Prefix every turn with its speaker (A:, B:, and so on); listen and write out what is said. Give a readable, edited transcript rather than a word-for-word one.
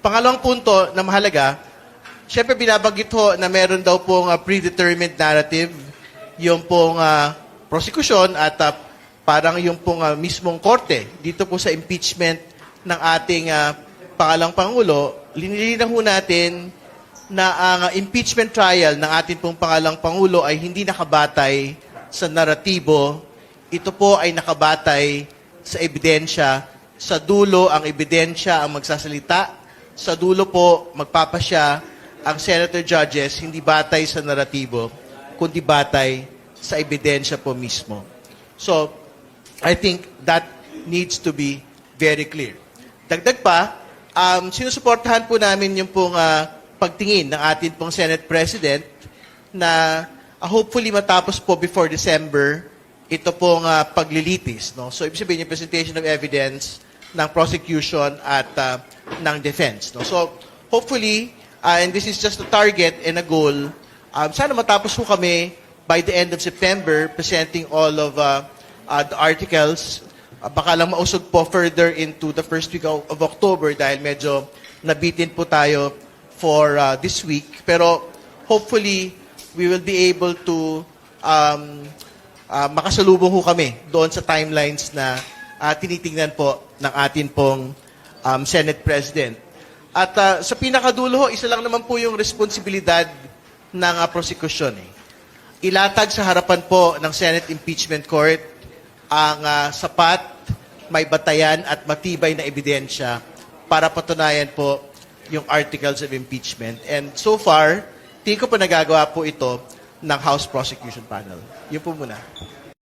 A: Pangalawang punto na mahalaga, syempre binabanggit ho na meron daw pong predetermined narrative, yung pong prosecution at parang yung pong mismong korte dito po sa impeachment ng ating pangalang Pangulo. Linilinaw ho natin na ang impeachment trial ng ating pong pangalang Pangulo ay hindi nakabatay sa naratibo. Ito po ay nakabatay sa ebidensya. Sa dulo, ang ebidensya ang magsasalita. Sa dulo po, magpapasya ang senator judges, hindi batay sa naratibo, kundi batay sa ebidensya po mismo. So, I think that needs to be very clear. Dagdag pa, sinusuportahan po namin yung pong pagtingin ng ating pong Senate President na hopefully matapos po before December ito pong paglilitis. No? So, ibig sabihin yung presentation of evidence ng prosecution at ng defense. No? So, hopefully, and this is just a target and a goal, sana matapos po kami by the end of September presenting all of the articles. Baka lang mausog po further into the first week of October dahil medyo nabitin po tayo for this week. Pero hopefully, we will be able to makasalubong ho kami doon sa timelines na tinitingnan po ng atin pong Senate President. At sa pinakadulo ho, isa lang naman po yung responsibilidad ng prosecution. Ilatag sa harapan po ng Senate Impeachment Court ang sapat, may batayan at matibay na ebidensya para patunayan po yung articles of impeachment. And so far, tingin ko po nagagawa po ito ng House Prosecution Panel. Yun po muna.